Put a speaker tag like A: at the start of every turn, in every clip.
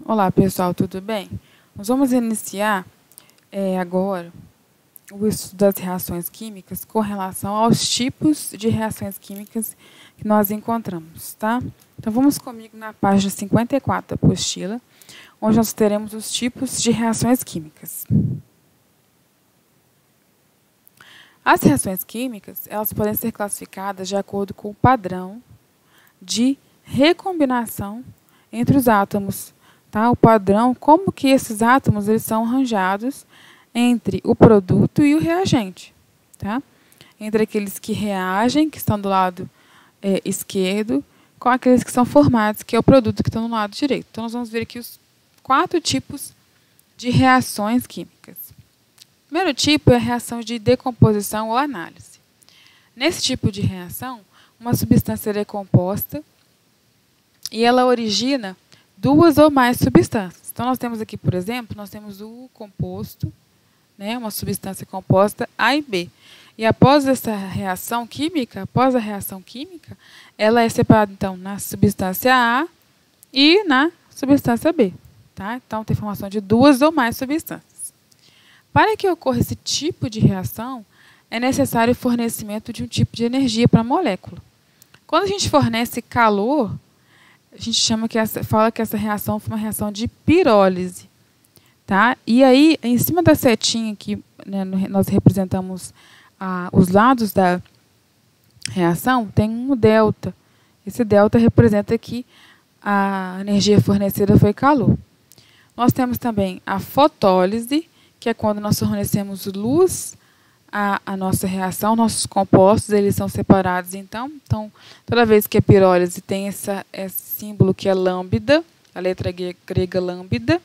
A: Olá pessoal, tudo bem? Nós vamos iniciar agora o estudo das reações químicas com relação aos tipos de reações químicas que nós encontramos, tá? Então vamos comigo na página 54 da apostila, onde nós teremos os tipos de reações químicas. As reações químicas, elas podem ser classificadas de acordo com o padrão de recombinação entre os átomos. Tá? O padrão, como que esses átomos eles são arranjados entre o produto e o reagente. Tá? Entre aqueles que reagem, que estão do lado esquerdo, com aqueles que são formados, que é o produto que está no lado direito. Então, nós vamos ver aqui os 4 tipos de reações químicas. O primeiro tipo é a reação de decomposição ou análise. Nesse tipo de reação, uma substância é composta e ela origina 2 ou mais substâncias. Então, nós temos aqui, por exemplo, nós temos o composto, né, uma substância composta A e B. E após essa reação química, após a reação química, ela é separada, então, na substância A e na substância B. Tá? Então, tem formação de 2 ou mais substâncias. Para que ocorra esse tipo de reação, é necessário o fornecimento de um tipo de energia para a molécula. Quando a gente fornece calor, a gente fala que essa reação foi uma reação de pirólise. Tá? E aí, em cima da setinha aqui, né, nós representamos os lados da reação, tem um delta. Esse delta representa que a energia fornecida foi calor. Nós temos também a fotólise, que é quando nós fornecemos luz à nossa reação, nossos compostos eles são separados. Então, toda vez que a pirólise tem esse símbolo que é lambda, a letra grega lambda,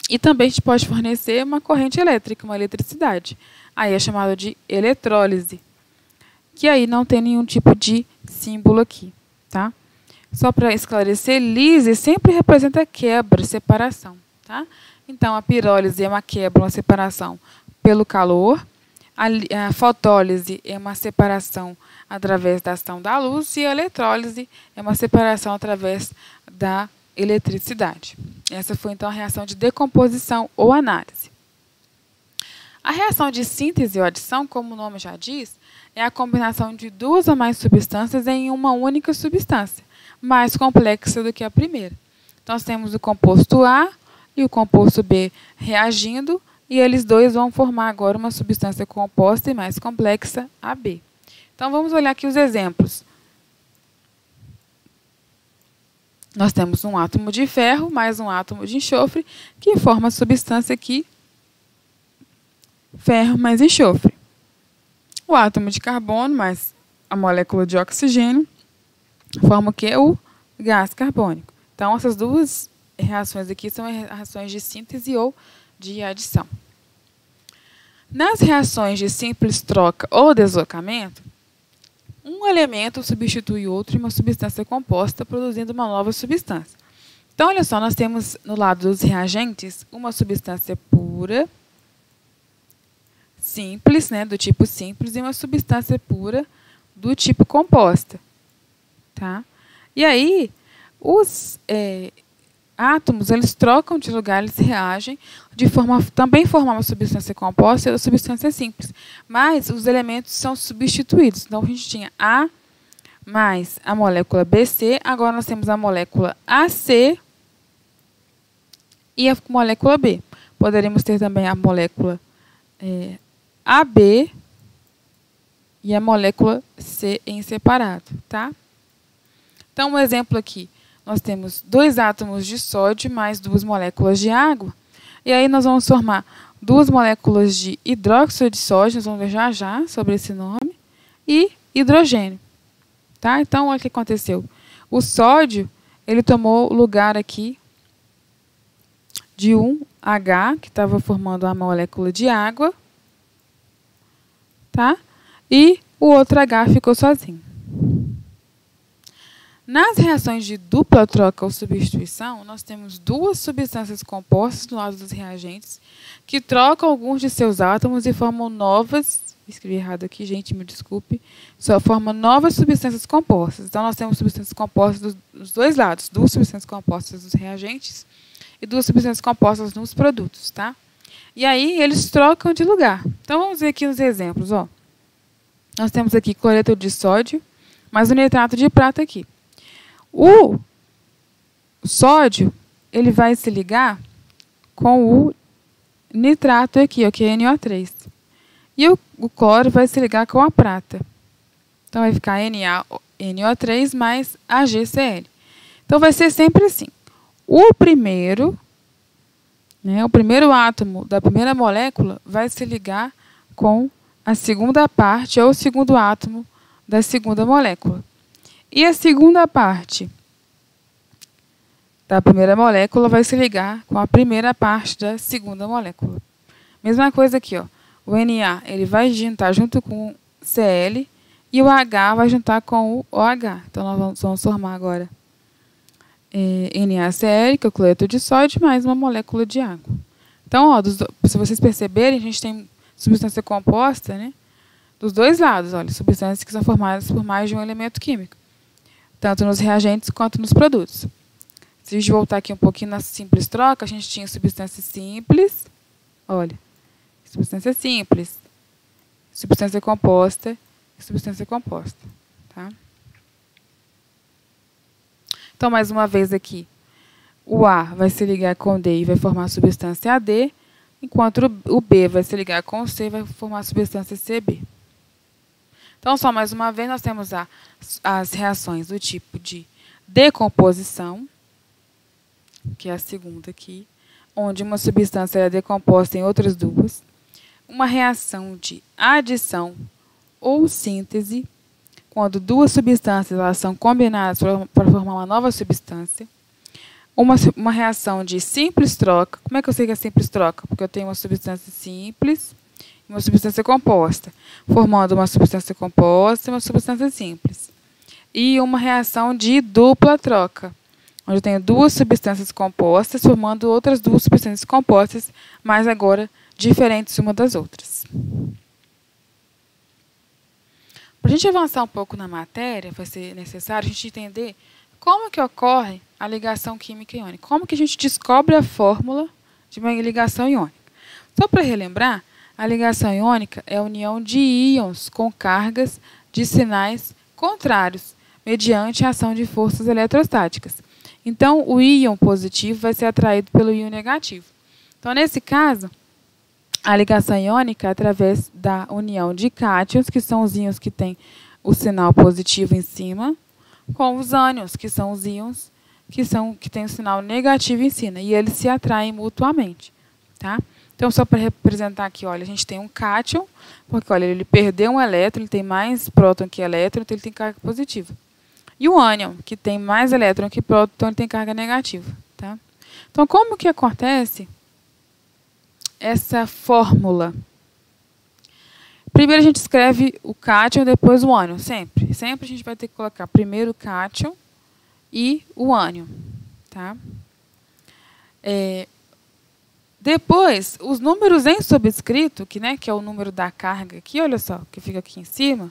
A: e também a gente pode fornecer uma corrente elétrica, uma eletricidade. Aí é chamado de eletrólise, que aí não tem nenhum tipo de símbolo aqui. Tá? Só para esclarecer, lise sempre representa quebra, separação. Tá? Então, a pirólise é uma quebra, uma separação pelo calor. A fotólise é uma separação através da ação da luz e a eletrólise é uma separação através da eletricidade. Essa foi, então, a reação de decomposição ou análise. A reação de síntese ou adição, como o nome já diz, é a combinação de 2 ou mais substâncias em uma única substância, mais complexa do que a primeira. Então, nós temos o composto A e o composto B reagindo, e eles dois vão formar agora uma substância composta e mais complexa, AB. Então, vamos olhar aqui os exemplos. Nós temos um átomo de ferro mais um átomo de enxofre, que forma a substância aqui, ferro mais enxofre. O átomo de carbono mais a molécula de oxigênio forma o que? O gás carbônico. Então, essas duas reações aqui são reações de síntese ou de adição. Nas reações de simples troca ou deslocamento, um elemento substitui outro em uma substância composta, produzindo uma nova substância. Então, olha só, nós temos no lado dos reagentes uma substância pura, simples, né, do tipo simples, e uma substância pura do tipo composta. Tá? E aí, os átomos eles trocam de lugar, eles reagem também formar uma substância composta e uma substância simples. Mas os elementos são substituídos. Então, a gente tinha A mais a molécula BC, agora nós temos a molécula AC e a molécula B. Poderíamos ter também a molécula AB e a molécula C em separado. Tá? Então, um exemplo aqui. Nós temos 2 átomos de sódio mais 2 moléculas de água. E aí nós vamos formar 2 moléculas de hidróxido de sódio, nós vamos ver já sobre esse nome, e hidrogênio. Tá? Então, olha o que aconteceu. O sódio, ele tomou o lugar aqui de um H, que estava formando a molécula de água. Tá? E o outro H ficou sozinho. Nas reações de dupla troca ou substituição, nós temos 2 substâncias compostas do lado dos reagentes que trocam alguns de seus átomos e formam novas Escrevi errado aqui, gente, me desculpe. Só forma novas substâncias compostas. Então, nós temos substâncias compostas dos dois lados. Duas substâncias compostas nos reagentes e duas substâncias compostas nos produtos, tá? E aí, eles trocam de lugar. Então, vamos ver aqui os exemplos, ó. Nós temos aqui cloreto de sódio, mais o nitrato de prata aqui. O sódio, ele vai se ligar com o nitrato aqui, ó, que é NO3. E o cloro vai se ligar com a prata. Então, vai ficar NO3 mais AgCl. Então, vai ser sempre assim. O primeiro átomo da primeira molécula vai se ligar com a segunda parte ou o segundo átomo da segunda molécula. E a segunda parte da primeira molécula vai se ligar com a primeira parte da segunda molécula. Mesma coisa aqui, ó. O Na ele vai juntar junto com o Cl e o H vai juntar com o OH. Então, nós vamos formar agora NaCl, que é o cloreto de sódio, mais uma molécula de água. Então, ó, se vocês perceberem, a gente tem substância composta, né, dos dois lados. Olha, substâncias que são formadas por mais de um elemento químico, tanto nos reagentes quanto nos produtos. Se a gente voltar aqui um pouquinho na simples troca, a gente tinha substância simples, olha, substância simples, substância composta e substância composta. Tá? Então, mais uma vez aqui, o A vai se ligar com o D e vai formar a substância AD, enquanto o B vai se ligar com o C e vai formar a substância CB. Então, só mais uma vez, nós temos as reações do tipo de decomposição, que é a segunda aqui, onde uma substância é decomposta em outras duas. Uma reação de adição ou síntese, quando duas substâncias elas são combinadas para formar uma nova substância. Uma reação de simples troca. Como é que eu sei que é simples troca? Porque eu tenho uma substância simples e uma substância composta, formando uma substância composta e uma substância simples. E uma reação de dupla troca, onde eu tenho duas substâncias compostas formando outras duas substâncias compostas, mas agora diferentes uma das outras. Para a gente avançar um pouco na matéria, vai ser necessário a gente entender como que ocorre a ligação química iônica. Como que a gente descobre a fórmula de uma ligação iônica. Só para relembrar, a ligação iônica é a união de íons com cargas de sinais contrários, mediante a ação de forças eletrostáticas. Então, o íon positivo vai ser atraído pelo íon negativo. Então, nesse caso, a ligação iônica é através da união de cátions, que são os íons que têm o sinal positivo em cima, com os ânions, que são os íons que têm o sinal negativo em cima, e eles se atraem mutuamente. Tá? Então, só para representar aqui, olha, a gente tem um cátion, porque olha, ele perdeu um elétron, ele tem mais próton que elétron, então ele tem carga positiva. E o ânion, que tem mais elétron que próton, então ele tem carga negativa. Tá? Então, como que acontece essa fórmula? Primeiro a gente escreve o cátion, depois o ânion, sempre. Sempre a gente vai ter que colocar primeiro o cátion e o ânion. Tá? Depois, os números em subscrito, que é o número da carga aqui, olha só, que fica aqui em cima,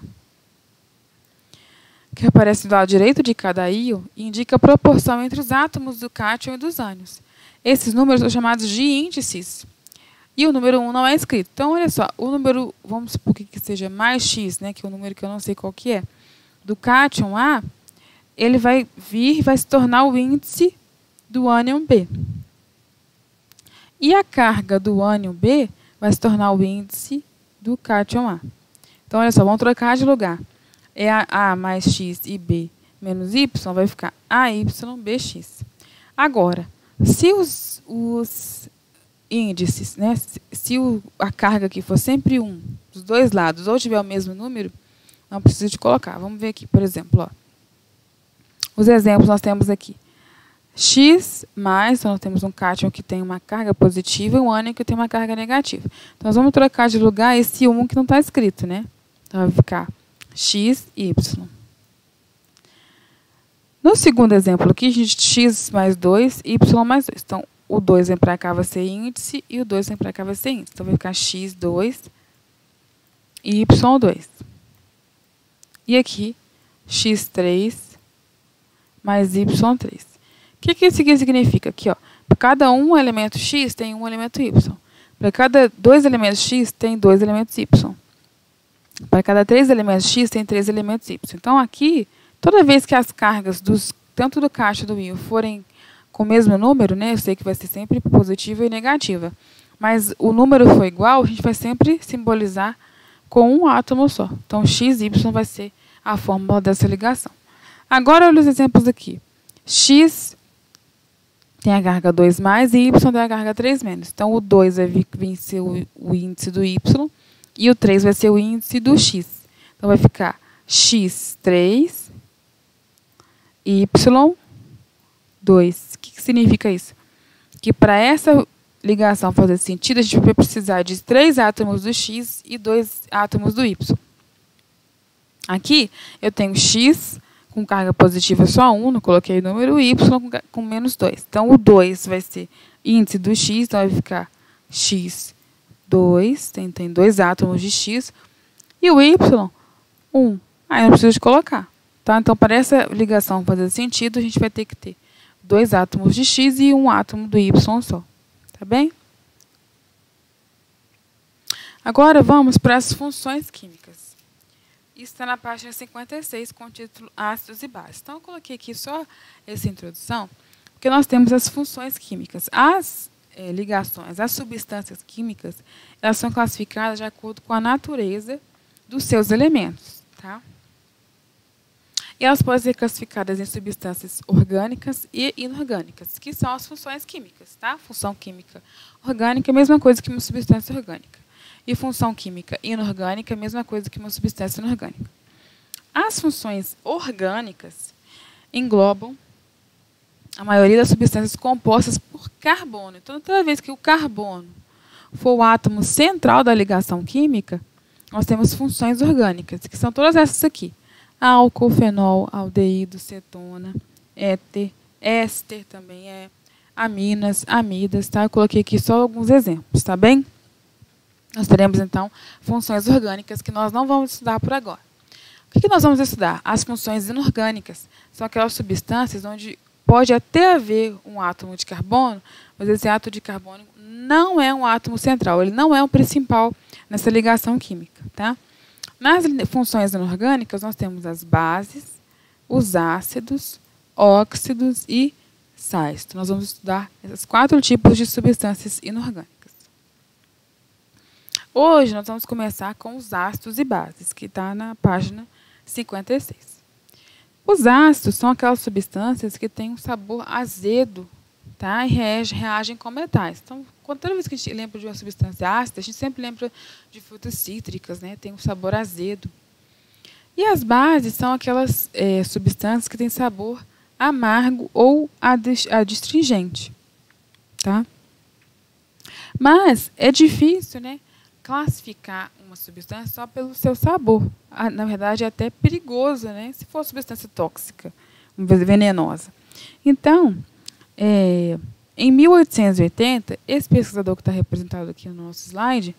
A: que aparece do lado direito de cada íon, indica a proporção entre os átomos do cátion e dos ânions. Esses números são chamados de índices. E o número 1 não é escrito. Então, olha só, o número, vamos supor que seja mais x, que é o número que eu não sei qual que é, do cátion A, ele vai vir e vai se tornar o índice do ânion B. E a carga do ânion B vai se tornar o índice do cátion A. Então, olha só, vamos trocar de lugar. É A mais x e B menos y, vai ficar AYBX. Agora, se os índices, se a carga aqui for sempre 1 dos dois lados, ou tiver o mesmo número, não precisa de colocar. Vamos ver aqui, por exemplo. Ó. Os exemplos nós temos aqui. X mais, então nós temos um cátion que tem uma carga positiva e um ânion que tem uma carga negativa. Então, nós vamos trocar de lugar esse 1 que não está escrito, né? Então, vai ficar x e y. No segundo exemplo aqui, a gente x mais 2, y mais 2. Então, o 2 vem para cá, vai ser índice, e o 2 vem para cá, vai ser índice. Então, vai ficar x2 Y2. E aqui, X3 mais Y3. O que isso aqui significa? Aqui, ó, para cada um elemento X tem um elemento Y. Para cada 2 elementos X tem 2 elementos Y. Para cada 3 elementos X tem 3 elementos Y. Então aqui, toda vez que as cargas tanto do CAT e do íon forem com o mesmo número, né, eu sei que vai ser sempre positiva e negativa, mas o número for igual, a gente vai sempre simbolizar com um átomo só. Então XY vai ser a fórmula dessa ligação. Agora olha os exemplos aqui. X tem a carga 2 mais e Y tem a carga 3 menos. Então o 2 vai vir ser o índice do Y e o 3 vai ser o índice do X. Então vai ficar X3, Y2. O que significa isso? Que para essa ligação fazer sentido, a gente vai precisar de 3 átomos do X e 2 átomos do Y. Aqui eu tenho X com carga positiva só 1, não coloquei o número, Y com menos 2. Então o 2 vai ser índice do X, então vai ficar X2, tem 2 átomos de X, e o Y, 1. Aí não precisa de colocar. Tá? Então, para essa ligação fazer sentido, a gente vai ter que ter 2 átomos de X e 1 átomo do Y só. Tá bem? Agora vamos para as funções químicas. Isso está na página 56, com o título Ácidos e Bases. Então, eu coloquei aqui só essa introdução, porque nós temos as funções químicas. As ligações, as substâncias químicas, elas são classificadas de acordo com a natureza dos seus elementos. Tá? E elas podem ser classificadas em substâncias orgânicas e inorgânicas, que são as funções químicas. Tá? Função química orgânica é a mesma coisa que uma substância orgânica. E função química inorgânica é a mesma coisa que uma substância inorgânica. As funções orgânicas englobam a maioria das substâncias compostas por carbono. Então, toda vez que o carbono for o átomo central da ligação química, nós temos funções orgânicas, que são todas essas aqui. Álcool, fenol, aldeído, cetona, éter, éster também é, aminas, amidas. Tá? Eu coloquei aqui só alguns exemplos, tá bem? Nós teremos, então, funções orgânicas que nós não vamos estudar por agora. O que nós vamos estudar? As funções inorgânicas. São aquelas substâncias onde pode até haver um átomo de carbono, mas esse átomo de carbono não é um átomo central, ele não é o principal nessa ligação química. Tá? Nas funções inorgânicas, nós temos as bases, os ácidos, óxidos e sais. Então, nós vamos estudar esses 4 tipos de substâncias inorgânicas. Hoje nós vamos começar com os ácidos e bases, que está na página 56. Os ácidos são aquelas substâncias que têm um sabor azedo, tá? E reagem com metais. Então, toda vez que a gente lembra de uma substância ácida, a gente sempre lembra de frutas cítricas, né? Tem um sabor azedo. E as bases são aquelas substâncias que têm sabor amargo ou adstringente. Tá? Mas é difícil, né, classificar uma substância só pelo seu sabor. Na verdade, é até perigoso, né, se for uma substância tóxica, venenosa. Então, em 1880, esse pesquisador que está representado aqui no nosso slide,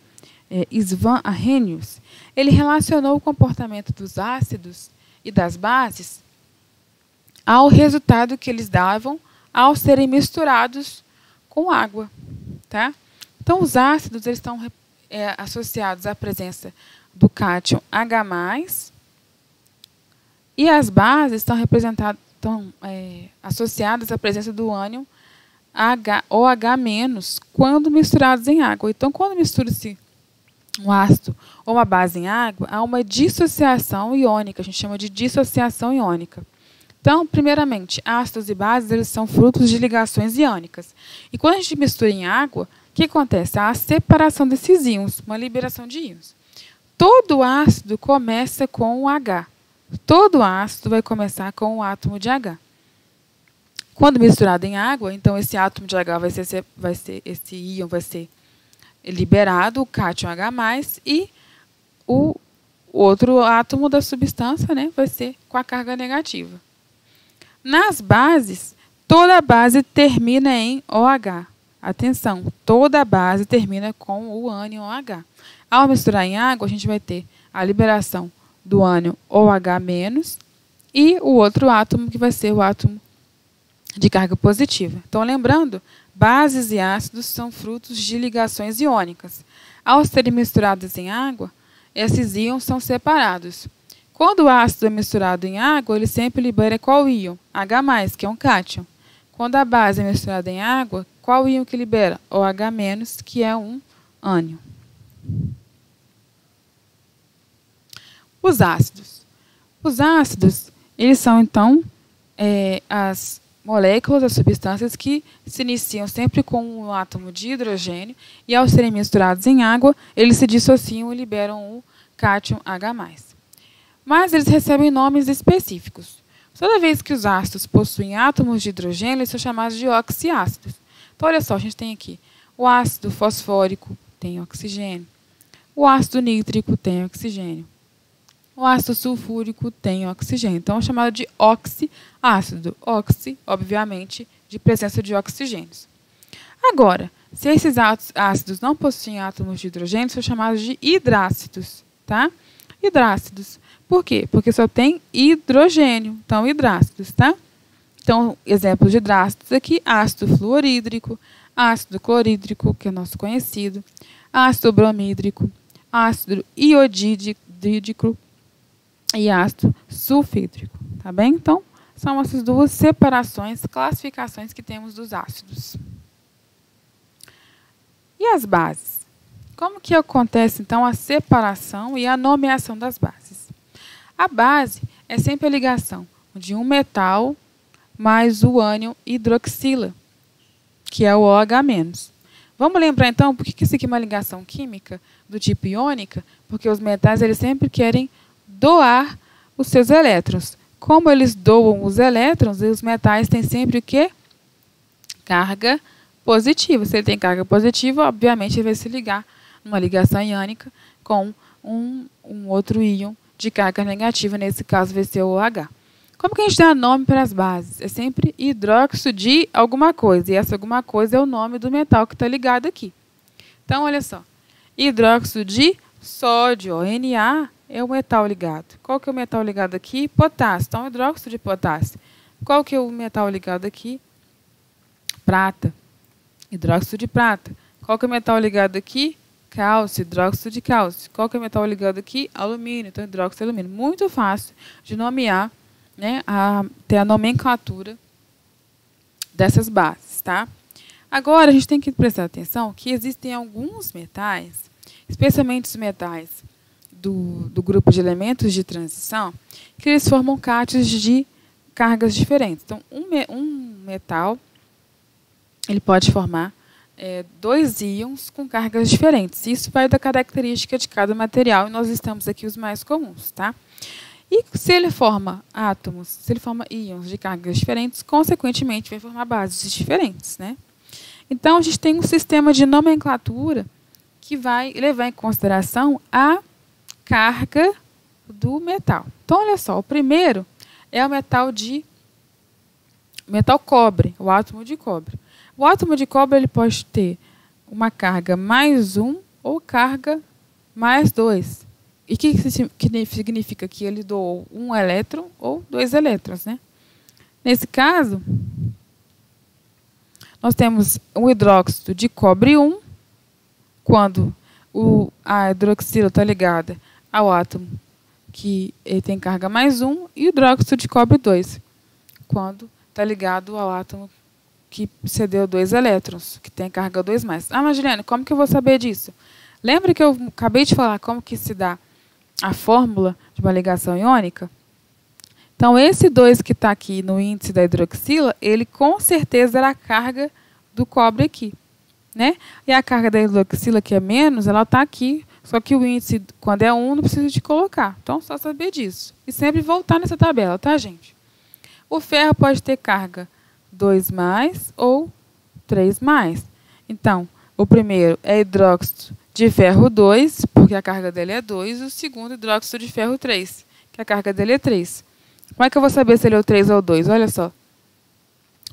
A: István Arrhenius, ele relacionou o comportamento dos ácidos e das bases ao resultado que eles davam ao serem misturados com água. Tá? Então, os ácidos eles estão associados à presença do cátion H+, e as bases estão associadas à presença do ânion OH- quando misturados em água. Então, quando mistura-se um ácido ou uma base em água, há uma dissociação iônica, a gente chama de dissociação iônica. Então, primeiramente, ácidos e bases eles são frutos de ligações iônicas. E quando a gente mistura em água, o que acontece? Há a separação desses íons, uma liberação de íons. Todo ácido começa com o H. Todo ácido vai começar com o átomo de H. Quando misturado em água, então esse átomo de H esse íon vai ser liberado, o cátion H+, e o outro átomo da substância, né, vai ser com a carga negativa. Nas bases, toda base termina em OH. Atenção, toda base termina com o ânion OH. Ao misturar em água, a gente vai ter a liberação do ânion OH- e o outro átomo que vai ser o átomo de carga positiva. Então, lembrando, bases e ácidos são frutos de ligações iônicas. Ao serem misturados em água, esses íons são separados. Quando o ácido é misturado em água, ele sempre libera qual íon? H+, que é um cátion. Quando a base é misturada em água, qual íon que libera? OH-, que é um ânion. Os ácidos. Os ácidos, eles são, então, as moléculas, as substâncias que se iniciam sempre com um átomo de hidrogênio e, ao serem misturados em água, eles se dissociam e liberam o cátion H+. Mas eles recebem nomes específicos. Toda vez que os ácidos possuem átomos de hidrogênio, eles são chamados de oxiácidos. Então, olha só, a gente tem aqui o ácido fosfórico tem oxigênio, o ácido nítrico tem oxigênio, o ácido sulfúrico tem oxigênio. Então, é chamado de oxiácido. Oxi, obviamente, de presença de oxigênios. Agora, se esses ácidos não possuem átomos de hidrogênio, são chamados de hidrácidos, tá? Hidrácidos. Por quê? Porque só tem hidrogênio. Então, hidrácidos, tá? Então, exemplos de hidrácidos aqui, ácido fluorídrico, ácido clorídrico, que é nosso conhecido, ácido bromídrico, ácido iodídrico e ácido sulfídrico, tá bem? Então, são essas duas separações, classificações que temos dos ácidos. E as bases? Como que acontece, então, a separação e a nomeação das bases? A base é sempre a ligação de um metal mais o ânion hidroxila, que é o OH-. Vamos lembrar, então, por que isso aqui é uma ligação química do tipo iônica? Porque os metais eles sempre querem doar os seus elétrons. Como eles doam os elétrons, os metais têm sempre o quê? Carga positiva. Se ele tem carga positiva, obviamente ele vai se ligar numa ligação iônica com um outro íon de carga negativa, nesse caso vai ser o OH. Como que a gente dá nome para as bases? É sempre hidróxido de alguma coisa, e essa alguma coisa é o nome do metal que está ligado aqui. Então, olha só, hidróxido de sódio, Na, é o metal ligado. Qual que é o metal ligado aqui? Potássio. Então, hidróxido de potássio. Qual que é o metal ligado aqui? Prata. Hidróxido de prata. Qual que é o metal ligado aqui? Cálcio, hidróxido de cálcio. Qual que é o metal ligado aqui? Alumínio. Então, hidróxido de alumínio. Muito fácil de nomear, né, ter a nomenclatura dessas bases, tá? Agora, a gente tem que prestar atenção que existem alguns metais, especialmente os metais do grupo de elementos de transição, que eles formam cátions de cargas diferentes. Então, um metal ele pode formar dois íons com cargas diferentes. Isso vai da característica de cada material, e nós estamos aqui os mais comuns, tá? E se ele forma átomos, se ele forma íons de cargas diferentes, consequentemente vai formar bases diferentes, né? Então, a gente tem um sistema de nomenclatura que vai levar em consideração a carga do metal. Então, olha só, o primeiro é o metal cobre, o átomo de cobre. O átomo de cobre ele pode ter uma carga +1 ou carga +2. E o que significa que ele doou um elétron ou 2 elétrons, né? Nesse caso, nós temos o hidróxido de cobre 1, quando a hidroxila está ligada ao átomo que ele tem carga +1, e o hidróxido de cobre 2, quando está ligado ao átomo que cedeu 2 elétrons, que tem carga 2+. Ah, mas Juliana, como que eu vou saber disso? Lembra que eu acabei de falar como que se dá a fórmula de uma ligação iônica? Então, esse 2 que está aqui no índice da hidroxila, ele com certeza era a carga do cobre aqui, né? E a carga da hidroxila, que é menos, ela está aqui, só que o índice, quando é 1, não precisa de colocar. Então, só saber disso. E sempre voltar nessa tabela, tá, gente? O ferro pode ter carga 2+ ou 3+. Então, o primeiro é hidróxido de ferro 2, porque a carga dele é 2, e o segundo, hidróxido de ferro 3, que a carga dele é 3. Como é que eu vou saber se ele é o 3 ou o 2? Olha só.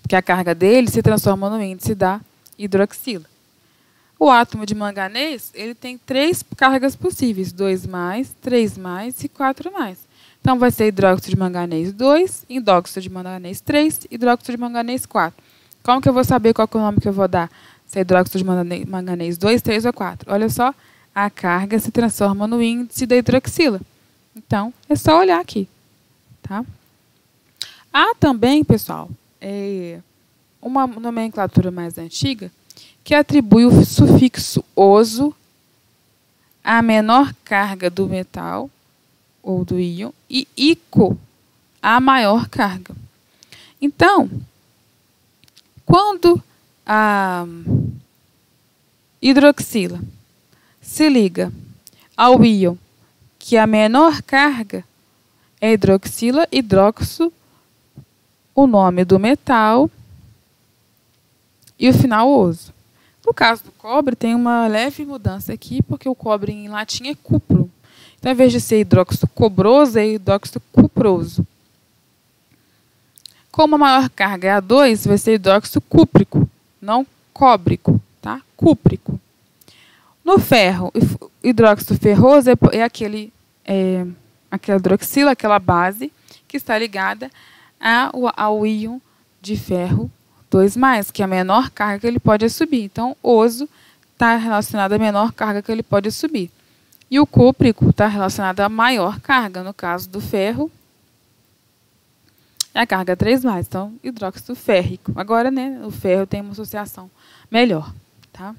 A: Porque a carga dele se transforma no índice da hidroxila. O átomo de manganês, ele tem 3 cargas possíveis, 2 mais, 3 mais e 4 mais. Então, vai ser hidróxido de manganês 2, hidróxido de manganês 3, hidróxido de manganês 4. Como que eu vou saber qual que é o nome que eu vou dar? Se é hidróxido de manganês 2, 3 ou 4. Olha só, a carga se transforma no índice da hidroxila. Então, é só olhar aqui. Tá? Há também, pessoal, uma nomenclatura mais antiga que atribui o sufixo oso à menor carga do metal ou do íon e ico à maior carga. Então, quando a hidroxila se liga ao íon que a menor carga é hidroxila, hidróxido, o nome do metal e o final oso. No caso do cobre, tem uma leve mudança aqui, porque o cobre em latim é cupro. Então, ao invés de ser hidróxido cobroso, é hidróxido cuproso. Como a maior carga é a 2, vai ser hidróxido cúprico, não cóbrico, tá? Cúprico. No ferro, hidróxido ferroso é aquela hidroxila, aquela base, que está ligada ao íon de ferro 2+, que é a menor carga que ele pode subir. Então, oso está relacionado à menor carga que ele pode subir. E o cúprico está relacionado à maior carga, no caso do ferro, é a carga 3+, então hidróxido férrico. Agora, né, o ferro tem uma associação melhor. Tá?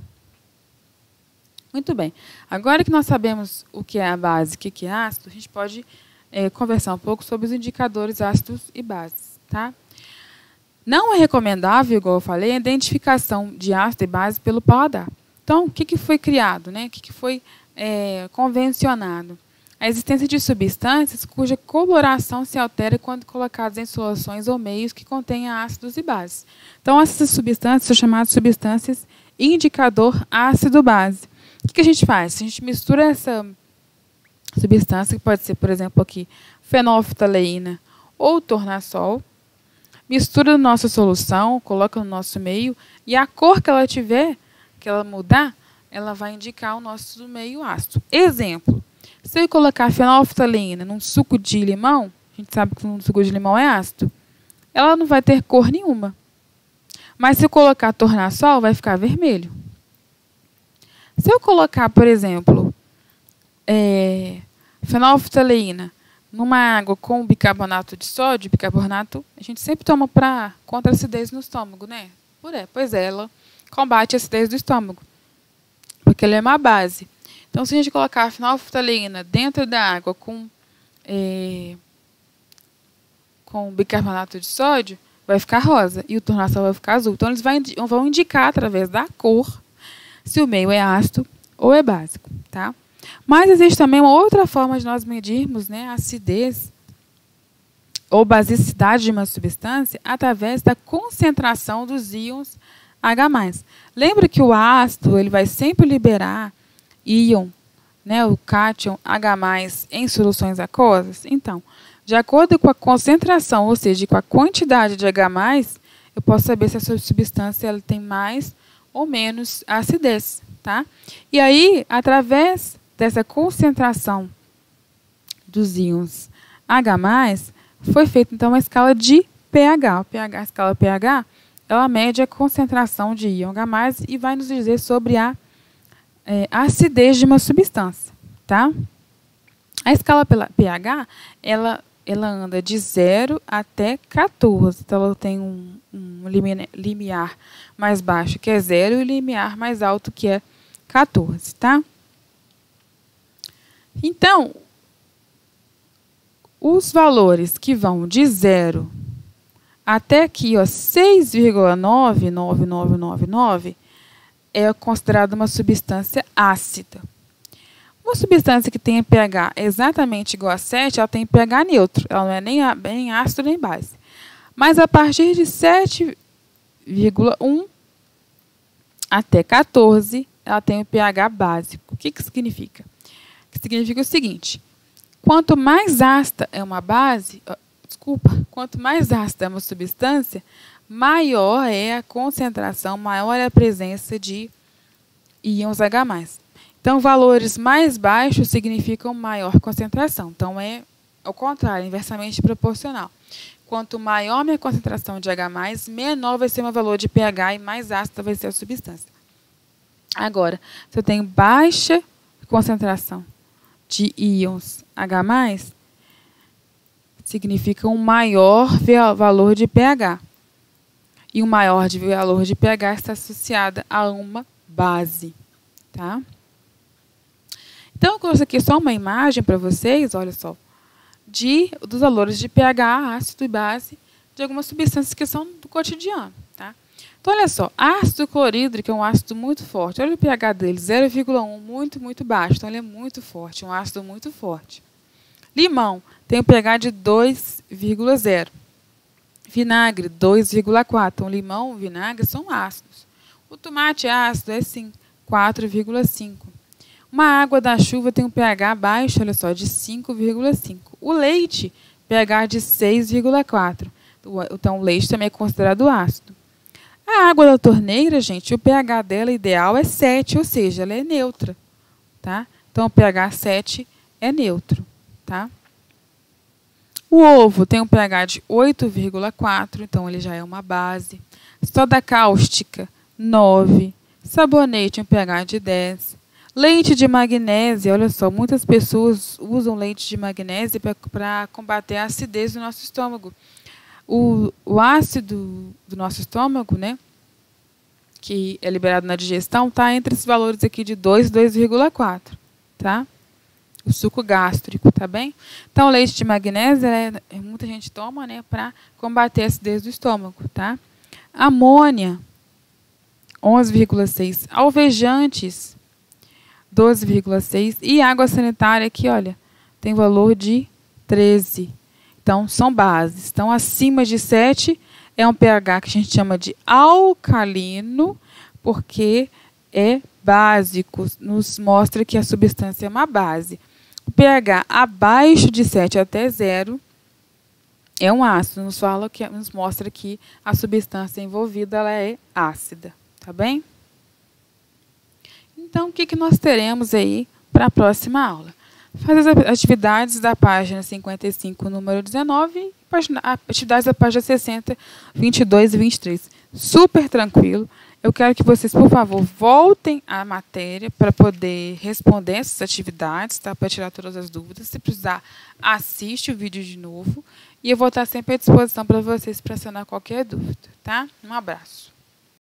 A: Muito bem. Agora que nós sabemos o que é a base e o que é ácido, a gente pode conversar um pouco sobre os indicadores ácidos e bases. Tá? Não é recomendável, igual eu falei, a identificação de ácido e base pelo paladar. Então, o que foi criado? Né? O que foi convencionado? A existência de substâncias cuja coloração se altera quando colocadas em soluções ou meios que contêm ácidos e bases. Então, essas substâncias são chamadas de substâncias indicador ácido-base. O que a gente faz? A gente mistura essa substância, que pode ser, por exemplo, aqui, fenolftaleína ou tornassol, mistura na nossa solução, coloca no nosso meio, e a cor que ela tiver, que ela mudar, ela vai indicar o nosso meio ácido. Exemplo. Se eu colocar fenolftaleína num suco de limão, a gente sabe que um suco de limão é ácido, ela não vai ter cor nenhuma. Mas se eu colocar tornassol, vai ficar vermelho. Se eu colocar, por exemplo, fenolftaleína numa água com bicarbonato de sódio, bicarbonato a gente sempre toma contra a acidez no estômago, né? Pois é, ela combate a acidez do estômago, porque ela é uma base. Então, se a gente colocar a fenolftaleína dentro da água com bicarbonato de sódio, vai ficar rosa e o tornassol vai ficar azul. Então, eles vão indicar, através da cor, se o meio é ácido ou é básico. Tá? Mas existe também uma outra forma de nós medirmos, né, a acidez ou basicidade de uma substância através da concentração dos íons H+. Lembra que o ácido ele vai sempre liberar íon, né, o cátion H+, em soluções aquosas? Então, de acordo com a concentração, ou seja, com a quantidade de H+, eu posso saber se essa substância ela tem mais ou menos acidez. Tá? E aí, através dessa concentração dos íons H+, foi feita então uma escala de pH. A escala pH, ela mede a concentração de íon H+, e vai nos dizer sobre a acidez de uma substância. Tá? A escala pH, ela anda de 0 até 14. Então, ela tem um limiar mais baixo, que é 0, e o limiar mais alto, que é 14. Tá? Então, os valores que vão de 0 até aqui, 6,99999, é considerada uma substância ácida. Uma substância que tem pH exatamente igual a 7, ela tem pH neutro. Ela não é nem ácido nem base. Mas a partir de 7,1 até 14, ela tem o pH básico. O que significa? Significa o seguinte: quanto mais ácida é uma quanto mais ácida é uma substância, maior é a concentração, maior é a presença de íons H+. Então, valores mais baixos significam maior concentração. Então, é ao contrário, inversamente proporcional. Quanto maior a minha concentração de H+, menor vai ser o meu valor de pH e mais ácida vai ser a substância. Agora, se eu tenho baixa concentração de íons H+, significa um maior valor de pH. E o maior valor de pH está associado a uma base. Tá? Então, eu trouxe aqui só uma imagem para vocês, olha só, dos valores de pH, ácido e base, de algumas substâncias que são do cotidiano. Tá? Então, olha só, ácido clorídrico é um ácido muito forte. Olha o pH dele, 0,1, muito baixo. Então, ele é muito forte, um ácido muito forte. Limão tem um pH de 2,0. Vinagre, 2,4. Então, limão e vinagre são ácidos. O tomate ácido é, sim, 4,5. Uma água da chuva tem um pH baixo, olha só, de 5,5. O leite, pH de 6,4. Então, o leite também é considerado ácido. A água da torneira, gente, o pH dela ideal é 7, ou seja, ela é neutra. Tá? Então, o pH 7 é neutro. Tá? O ovo tem um pH de 8,4, então ele já é uma base. Soda cáustica, 9. Sabonete, um pH de 10. Leite de magnésia, olha só, muitas pessoas usam leite de magnésia para combater a acidez do nosso estômago. O ácido do nosso estômago, né, que é liberado na digestão, está entre esses valores aqui de 2 e 2,4. Tá? O suco gástrico, tá bem? Então, o leite de magnésia, muita gente toma, né, para combater a acidez do estômago. Tá? Amônia, 11,6. Alvejantes, 12,6. E água sanitária aqui, olha, tem valor de 13. Então, são bases. Então, acima de 7 é um pH que a gente chama de alcalino, porque é básico, nos mostra que a substância é uma base. O pH abaixo de 7 até 0 é um ácido, nos mostra que a substância envolvida ela é ácida. Tá bem? Então, o que nós teremos aí para a próxima aula? Fazer as atividades da página 55, número 19, e atividades da página 60, 22 e 23. Super tranquilo. Eu quero que vocês, por favor, voltem à matéria para poder responder essas atividades, tá? Para tirar todas as dúvidas. Se precisar, assiste o vídeo de novo. E eu vou estar sempre à disposição para vocês para sanar qualquer dúvida. Tá? Um abraço.